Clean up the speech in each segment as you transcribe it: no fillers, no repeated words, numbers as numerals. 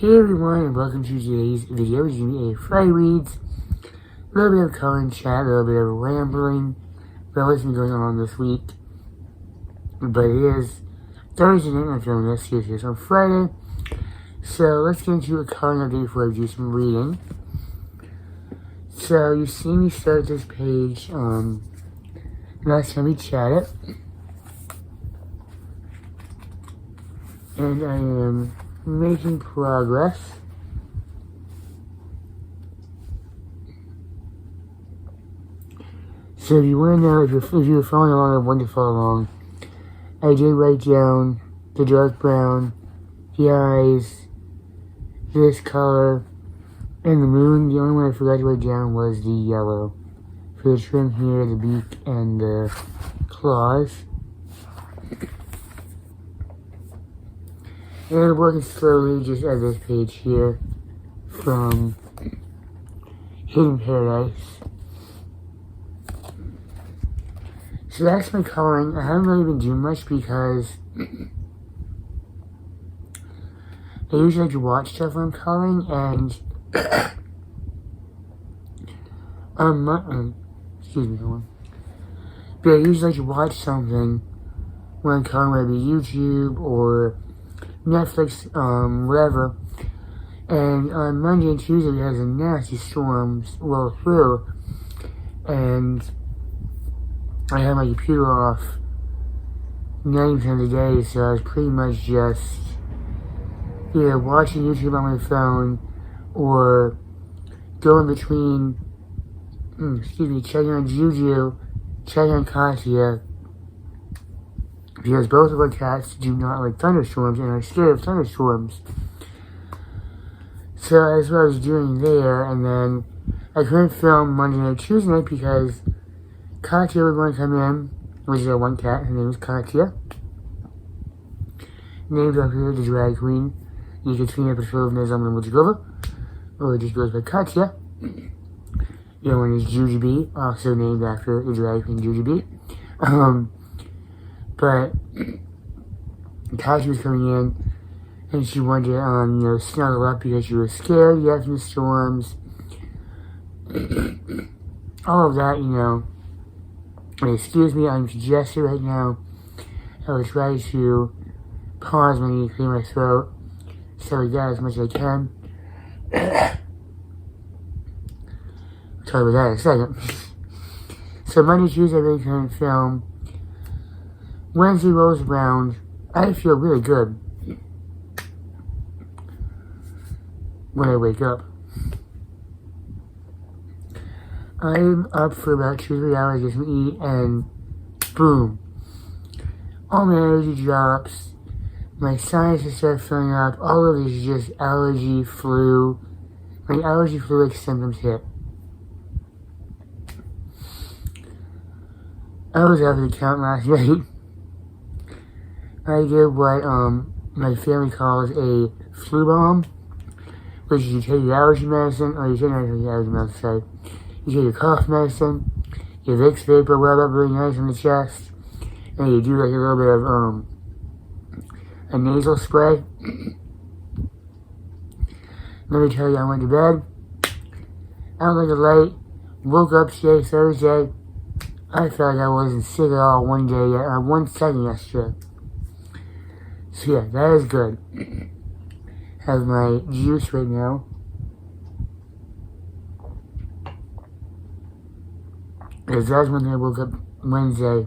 Hey everyone, and welcome to today's video. It's going to be a Friday Reads, a little bit of color and chat, a little bit of rambling about what's been going on this week. But it is Thursday night, I'm filming this here on Friday. So let's get into a color update before I do some reading. So you see me start this page last time we chatted. And I am making progress. So if you want to know, if you're following along or want to follow along, I did write down the dark brown, the eyes, this color, and the moon. The only one I forgot to write down was the yellow for the trim here, the beak, and the claws. And I'm working slowly just at this page here from Hidden Paradise. So that's my coloring. I haven't really been doing much because I usually like to watch stuff when I'm coloring, and excuse me, hold on. But I usually like to watch something when I'm coloring, whether it be YouTube or Netflix, whatever. And on Monday and Tuesday we had some nasty storms roll through, and I had my computer off 90% of the day, so I was pretty much just either watching YouTube on my phone or going between, checking on Juju, checking on Katya, because both of our cats do not like thunderstorms and are scared of thunderstorms. So that's what I was doing there, and then I couldn't film Monday night, Tuesday night because Katya was going to come in, which is our one cat. Her name is Katya. Named after the drag queen, Ekaterina Petrovna Zamolodchikova, or it just goes by Katya. The other one is Jujubee, also named after the drag queen Jujubee. But Katya was coming in, and she wanted to, snuggle up because she was scared yet from the storms. All of that, Excuse me, I'm congested right now. I will try to pause when you clear my throat, so I got as much as I can. I'll talk about that in a second. So Monday, Tuesday, I really couldn't film. Wednesday rolls around. I feel really good when I wake up. I'm up for about 2-3 hours, get some eat, and boom. All my energy drops. My sinuses start filling up. All of this is just allergy, flu. My allergy flu-like symptoms hit. I was out of the count last night. I did what my family calls a flu bomb, which is you take your allergy medicine, or you take your allergy medicine, sorry. You take your cough medicine, your Vicks Vapor rub up really nice on the chest, and you do like a little bit of a nasal spray. Let me tell you, I went to bed, out like a light, woke up today, Thursday. I felt like I wasn't sick at all one day, 1 second yesterday. So yeah, that is good. Have my juice right now. Because that's when I woke up Wednesday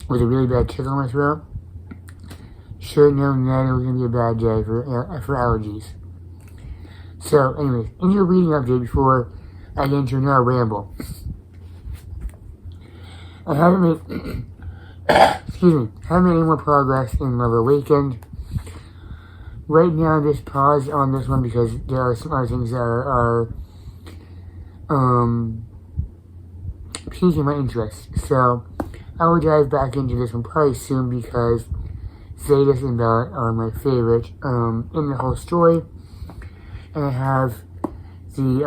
with a really bad tickle in my throat. Should have known that it was going to be a bad day for allergies. So anyways, in your reading update before I get into another ramble. I haven't made haven't made any more progress in Love Awakened. Right now, just pause on this one because there are some other things that are piquing my interest. So I will dive back into this one probably soon because Zetas and Bella are my favorite in the whole story. And I have the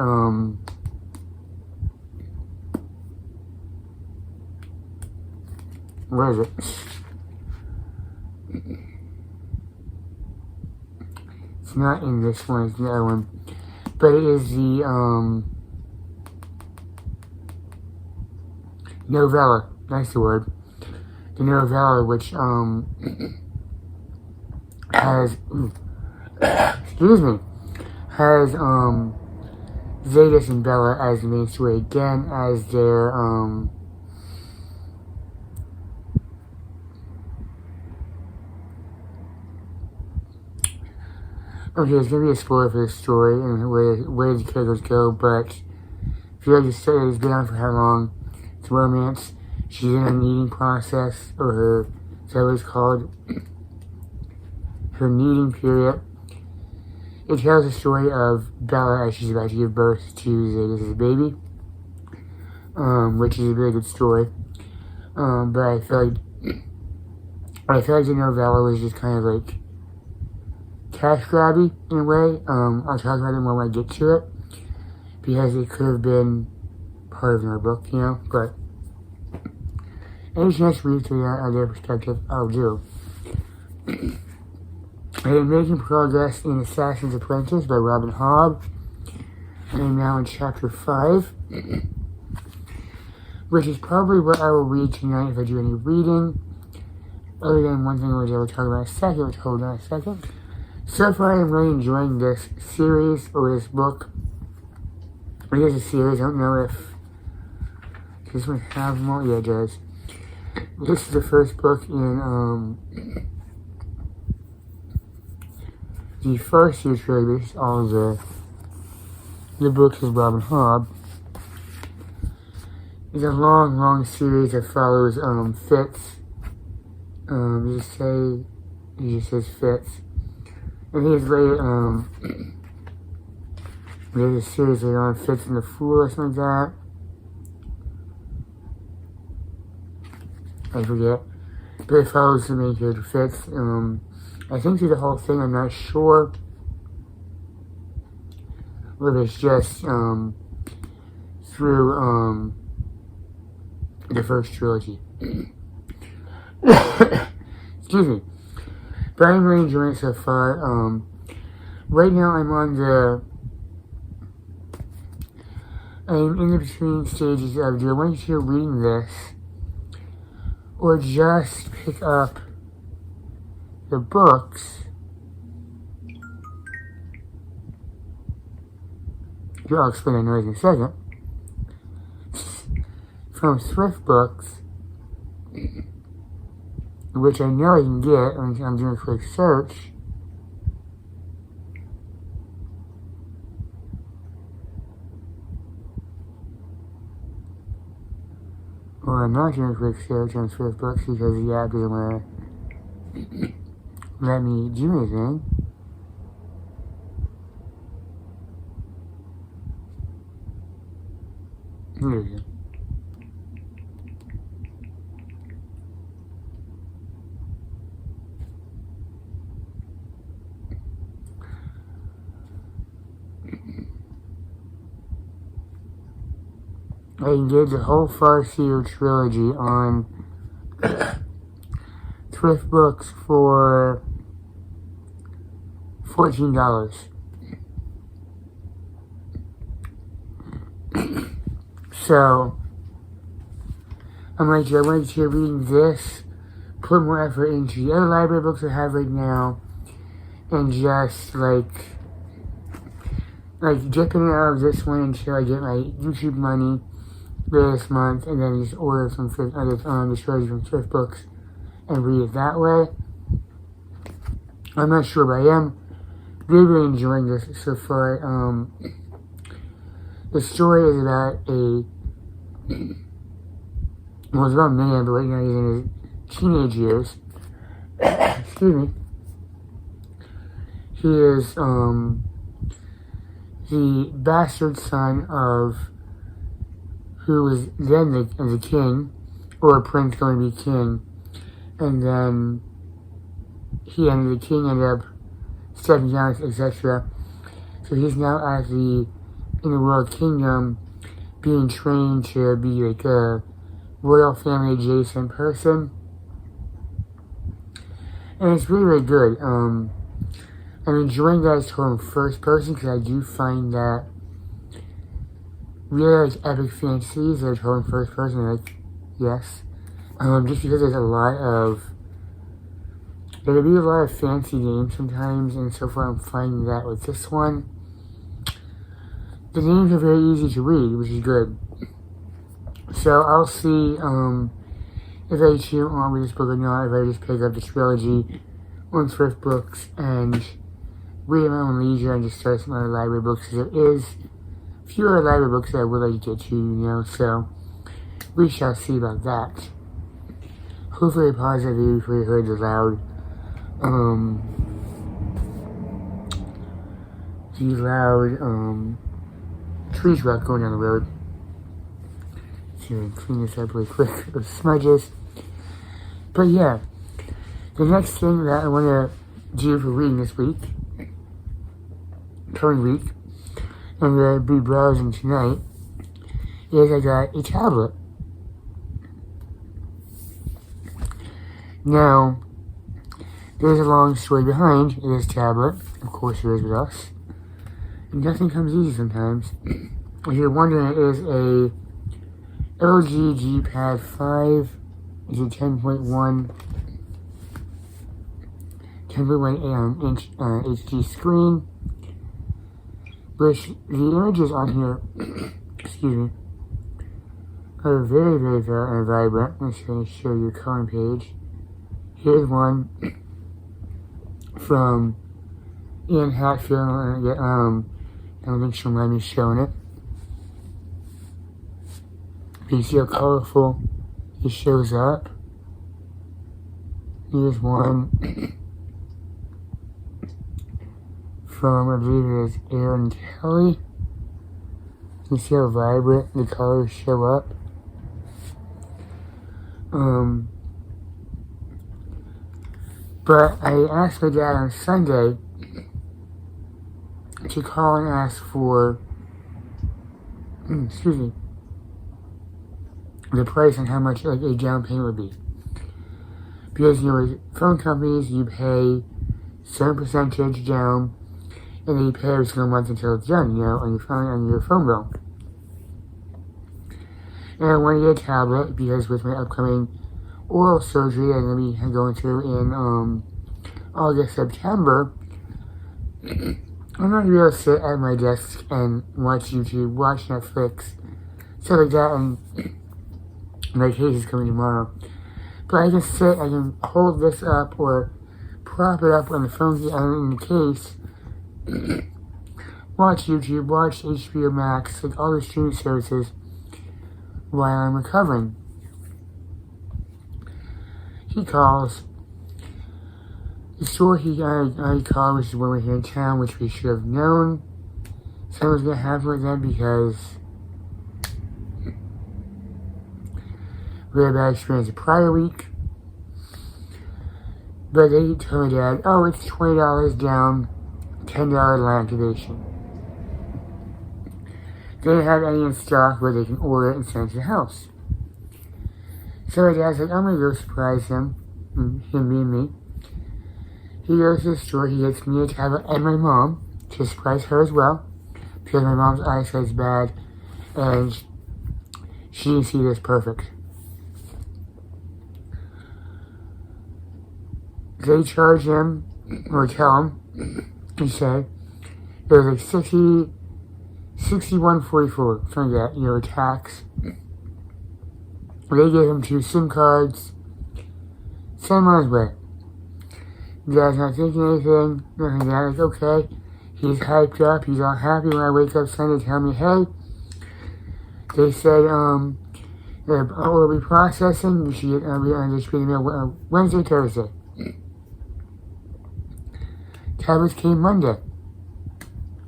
where is it? It's not in this one, it's the other one. But it is the, novella. That's the word. The novella, which, has, excuse me, has, Zetas and Bella as the main story again, as their, okay, there's gonna be a spoiler for the story and where the characters go, but if you like the story, it's been on for how long? It's romance. She's in her kneading process, or her, is that what it's called? Her kneading period. It tells the story of Bella as she's about to give birth to Zetas as a baby, which is a very good story. But I feel like the novella was just kind of like cash grabby in a way. I'll talk about it more when I get to it, because it could have been part of another book, you know. But any chance to read through that, their perspective, I'll do. I am making progress in Assassin's Apprentice by Robin Hobb. I am now in chapter 5, which is probably what I will read tonight if I do any reading, other than one thing which I will talk about in a second, which hold on a second. So far, I'm really enjoying this series, or this book. It is a series, I don't know if this one has more. Yeah, it does. This is the first book in, the first year trilogy. All the books of Robin Hobb. It's a long series that follows, Fitz. He just says Fitz. And he's later, there's a series later on, Fitz and the Fool or something like that. I forget. But it follows the main character, Fitz. I think through the whole thing, I'm not sure whether it's just, through, the first trilogy. Excuse me. But I'm really enjoying it so far. Right now I'm in the between stages of, do I want you to reading this, or just pick up the books I'll explain that noise in a second, from thrift books, which I know I can get when I'm doing a quick search. Or I'm not doing a quick search on thrift books because the app doesn't want to let me do anything. Here we go. I did the whole Farseer trilogy on thrift books for $14. So I'm like, do I want to reading this, put more effort into the other library books I have right now, and just like dipping out of this one until I get my YouTube money this month, and then just order some the trilogy from thrift books and read it that way. I'm not sure, but I am really enjoying this so far. The story is about it's about man, but right now he's in his teenage years. Excuse me. He is the bastard son of who was then the king, or a prince going to be king, and then the king ended up stepping down, etc. So he's now in the royal kingdom, being trained to be like a royal family adjacent person, and it's really, really good. I'm enjoying that it's told in first person because I do find that really like epic fantasies that are told in first person, like, yes. Just because there can be a lot of fancy names sometimes, and so far I'm finding that with this one, the names are very easy to read, which is good. So I'll see if I choose on with this book or not, if I just pick up the trilogy on thrift books and read at my own leisure and just start some other library books, because there is a few other library books that I would like to get to, so we shall see about that. Hopefully I paused that video before you heard the loud tree truck going down the road. So clean this up really quick with smudges. But yeah, the next thing that I want to do for reading this week, current week, and I'll be browsing tonight, is I got a tablet. Now, there's a long story behind this tablet. Of course there is with us. And nothing comes easy sometimes. If you're wondering, it is a LG G Pad 5. It's a 10.1 inch HD screen. Which the images on here, excuse me, are very, very vibrant. I'm just going to show you a current page. Here's one from Ian Hatfield. I don't think she'll mind me showing it. You can see how colorful it shows up. Here's one from, I believe it is Aaron Kelly. You can see how vibrant the colors show up. But I asked my dad on Sunday to call and ask for, the price and how much like a down payment would be. Because, with phone companies, you pay certain percentage down, and then you pay every single month until it's done, on your phone bill. And I wanted to get a tablet because with my upcoming oral surgery I'm going to be going through in August, September, I'm not going to be able to sit at my desk and watch YouTube, watch Netflix, stuff like that, and my case is coming tomorrow. But I can sit, I can hold this up or prop it up on the phone in the case, watch YouTube, watch HBO Max, like all the streaming services while I'm recovering. He calls. The store I called, which is when we're here in town, which we should have known something was going to happen with them because we had a bad experience the prior week. But they told my dad, oh, it's $20 down, $10 line activation. They don't have any in stock where they can order it and send it to the house. So my dad's like, I'm going to go surprise him, me and me. He goes to the store, he gets me a tablet and my mom to surprise her as well, because my mom's eyesight's bad, and she didn't see this perfect. They charge him, or tell him, and say, it was like $61.44, something like that, tax. They gave him 2 SIM cards, send him on his way. The guy's not thinking anything, nothing like that, like, okay. He's hyped up, he's all happy when I wake up Sunday, tell me, hey, they said, we'll be processing, you should get, Wednesday, Thursday. Tablets came Monday.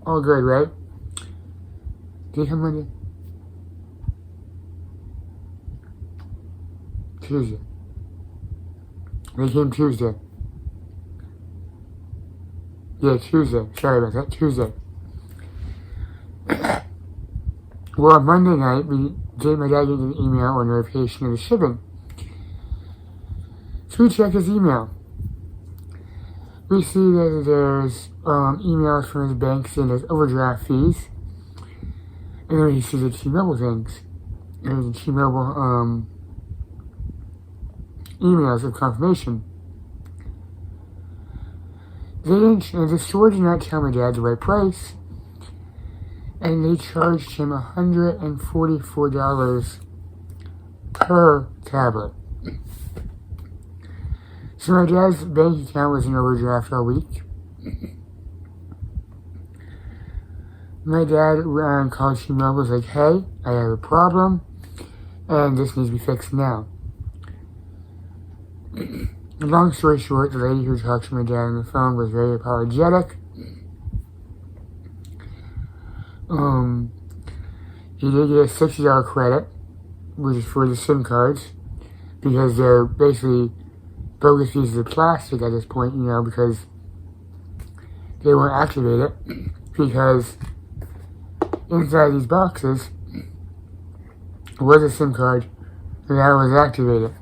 All good, right? Did they come Monday? Tuesday. They came Tuesday. Yeah, Tuesday. Sorry about that. Tuesday. Well, on Monday night, my dad gave an email or notification of the shipping. So we checked his email. we see that there's emails from his bank saying there's overdraft fees. And then he sees the T-Mobile things. And the T-Mobile emails of confirmation. The store did not tell my dad the right price. And they charged him $144 per tablet. So my dad's bank account was in overdraft all week. My dad called T-Mobile, was like, hey, I have a problem, and this needs to be fixed now. Long story short, the lady who talked to my dad on the phone was very apologetic. He did get a $60 credit, which is for the SIM cards, because they're basically bogus pieces of plastic at this point, because they won't activate it, because inside these boxes was a SIM card, and that was activated.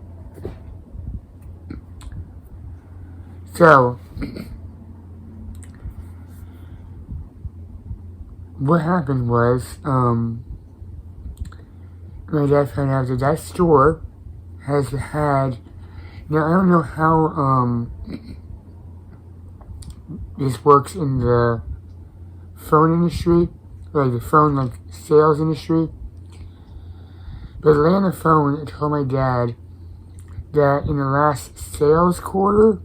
So, what happened was, my dad found out that store has had, now I don't know how, this works in the phone industry, like the phone, sales industry, but the lady on the phone told my dad that in the last sales quarter,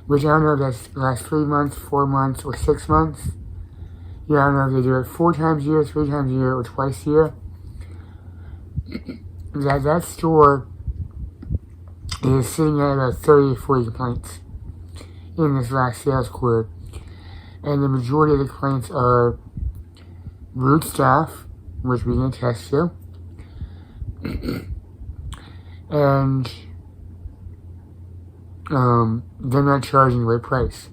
which I don't know if that's the last 3 months, 4 months, or 6 months. I don't know if they do it 4 times a year, 3 times a year, or twice a year. That store is sitting at about 30 or 40 complaints in this last sales quarter. And the majority of the complaints are rude staff, which we can attest to, and they're not charging the right price,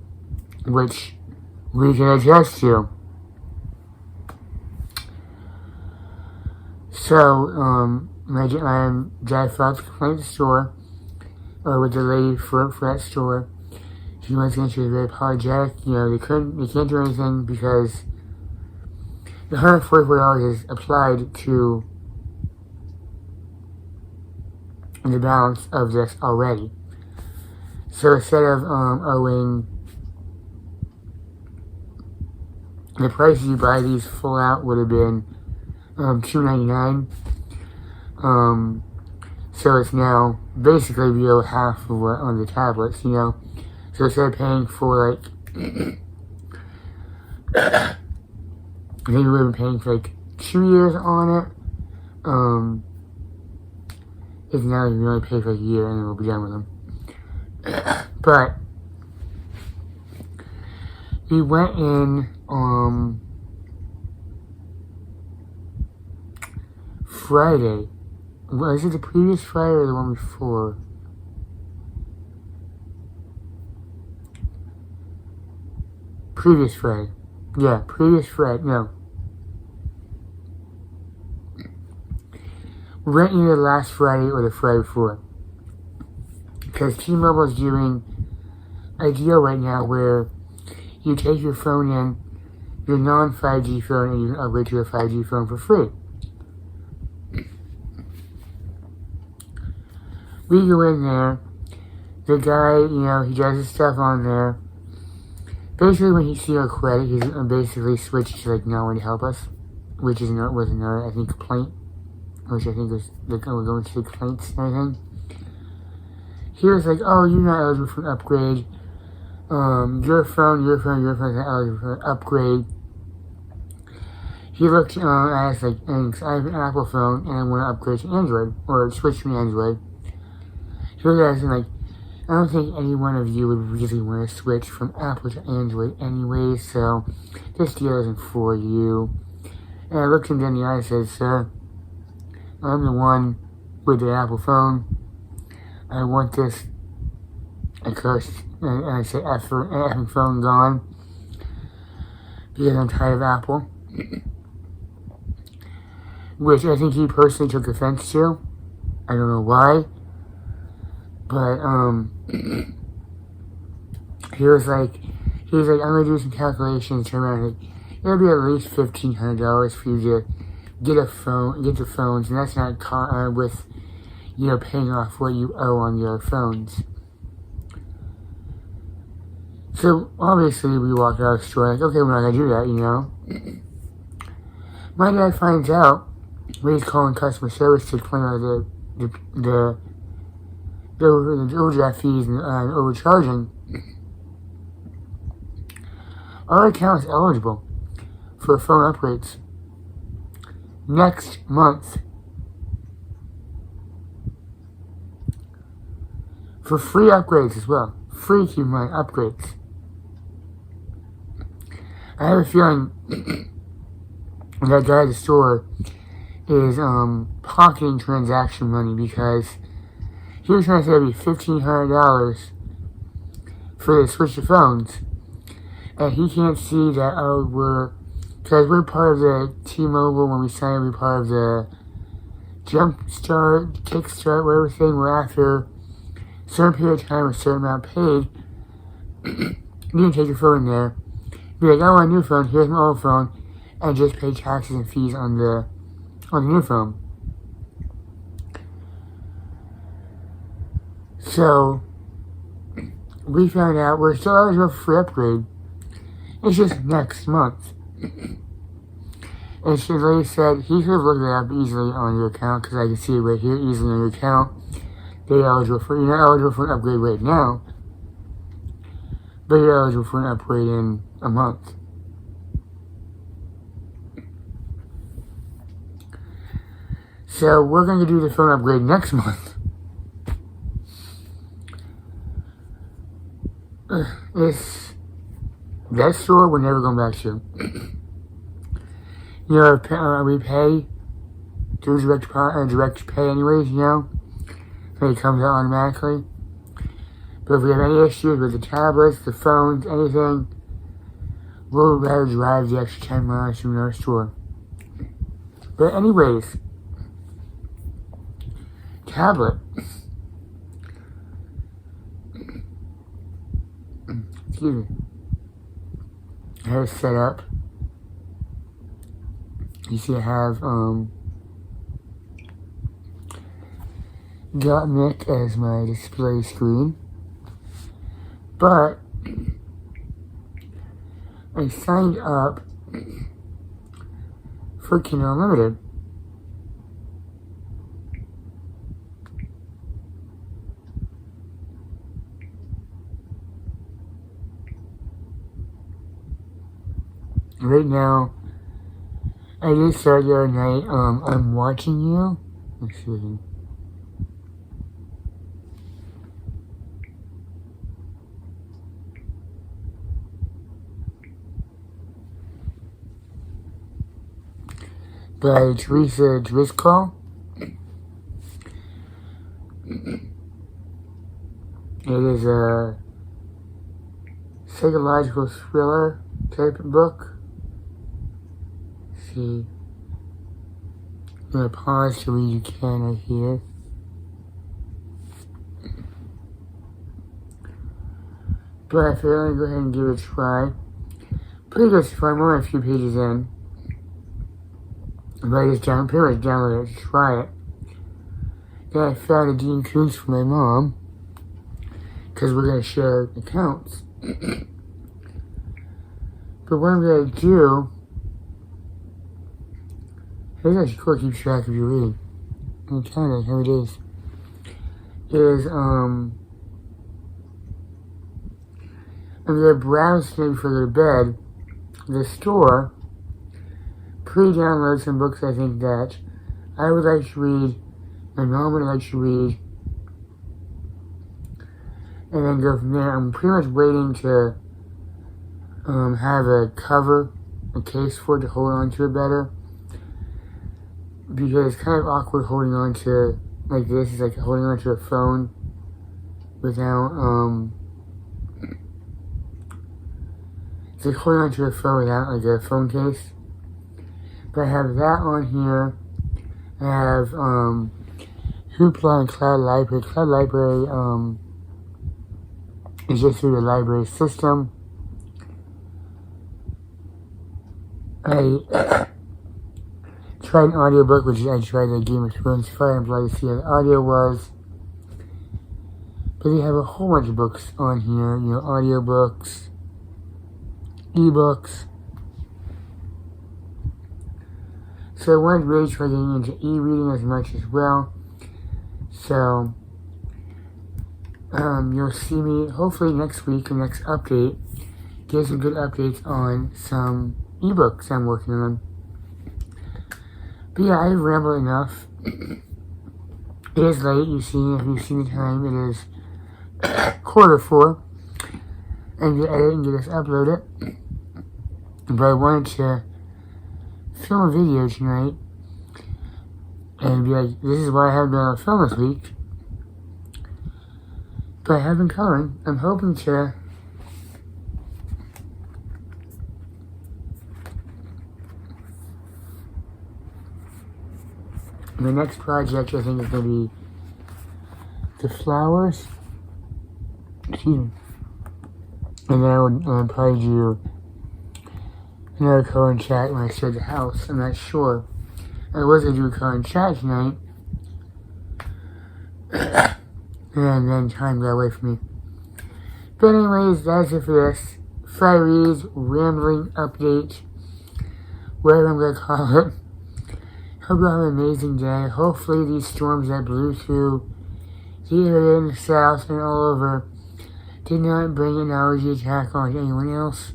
which we can attest to. So, my dad filed a complaint at the store, or with the lady for that store. She was very apologetic. They can't do anything because the $144 is applied to the balance of this already. So instead of owing the price you buy these full out would have been $2.99. So it's now basically below half of what on the tablets, So instead of paying for I think we would have been paying for 2 years on it. It's now you can only pay for a year and then we'll be done with them. But we went in Friday. Was it the previous Friday or the one before? Previous Friday. Yeah, previous Friday. No. We went either last Friday or the Friday before. Because T-Mobile is doing a deal right now where you take your phone in, your non-5G phone, and you can upgrade to a 5G phone for free. We go in there, the guy, he does his stuff on there. Basically, when he sees our credit, he's basically switched to no one to help us, which was another, I think, complaint, which I think was, we're going to the complaints and everything. He was like, oh, you're not eligible for an upgrade. Your phone's not eligible for an upgrade. He looked at us I have an Apple phone and I want to upgrade to Android, or switch to Android. He looked at us and I don't think any one of you would really want to switch from Apple to Android anyway, so this deal isn't for you. And I looked him in the eye and said, sir, I'm the one with the Apple phone. I want this accursed, and I say effing phone gone, because I'm tired of Apple. Which I think he personally took offense to. I don't know why. But, I'm gonna do some calculations, turn around, like, it'll be at least $1,500 for you to get the phones, and that's not with, paying off what you owe on your phones. So, obviously, we walked out of the store, like, okay, we're not gonna do that, My dad finds out when he's calling customer service to explain about the overdraft fees and overcharging. Our account is eligible for phone upgrades next month for free upgrades as well. Free, keep in mind, upgrades. I have a feeling that guy at the store is pocketing transaction money, because he was trying to say it'd be $1,500 for the switch of phones, and he can't see that because we're part of the T-Mobile. When we sign up, we're part of the Jumpstart, Kickstart, whatever thing. We're after a certain period of time, a certain amount paid. You can take your phone in there, be like, I want a new phone, here's my old phone, and just pay taxes and fees on the new phone. So, we found out we're still eligible for free upgrade. It's just next month. And the lady said he could have looked it up easily on your account, because I can see it right here easily on your account. You're not eligible for an upgrade right now, but you're eligible for an upgrade in a month. So we're going to do the phone upgrade next month. That store we're never going back to. We pay through direct pay anyways, so it comes out automatically. But if we have any issues with the tablets, the phones, anything, we'll rather drive the extra 10 miles to another store. But anyways, tablet. Excuse me. I have it set up. You see I have got Nick as my display screen. But I signed up for Kindle Unlimited. Right now, I just started the other night, I'm Watching You. Let's see. By Teresa Driscoll. It is a psychological thriller type of book. See, I'm going to pause to read you can right here. But I feel like go ahead and give it a try. Pretty good so far. I'm only a few pages in. But I just pretty much downloaded it to try it. Then I found a Dean Koontz for my mom, because we're going to share accounts. But what I'm going to do, it's actually cool to keep track of your reading. I'm telling you how it is I'm going to browse maybe before I go to bed, the store, pre-download some books I think that I would like to read, my mom would like to read, and then go from there. I'm pretty much waiting to have a cover, a case for it to hold on to it better, because it's kind of awkward holding on to like this. It's like holding on to a phone without it's like holding on to a phone without like a phone case. But I have that on here. I have Hoopla and Cloud Library. Cloud Library It's just through the library system. I tried an audiobook, which I tried the Game of Thrones Fire and Blood to see how the audio was. But they have a whole bunch of books on here, you know, audiobooks, ebooks. So I wanted to really try getting into e-reading as much as well. So, you'll see me hopefully next week, the next update, get some good updates on some ebooks I'm working on. But yeah, I've rambled enough. It is late, if you've seen the time, it is 3:45. And get edit and get this uploaded. But I wanted to film a video tonight and be like, this is why I haven't been able to film this week. But I have been coloring. I'm hoping to the next project I think is going to be the flowers. Excuse me. And then I would probably do another color and chat when I start the house. I'm not sure. I was going to do a color and chat tonight. And then time got away from me. But anyways, that's it for this Friday's rambling update. Whatever I'm going to call it. Hope you have an amazing day. Hopefully these storms that blew through the area in the south and all over did not bring an allergy attack on anyone else.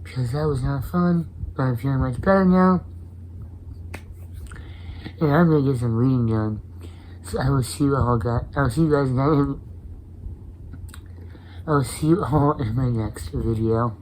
Because that was not fun. But I'm feeling much better now. And I'm going to get some reading done. So I will see you all guys. I will see you all in my next video.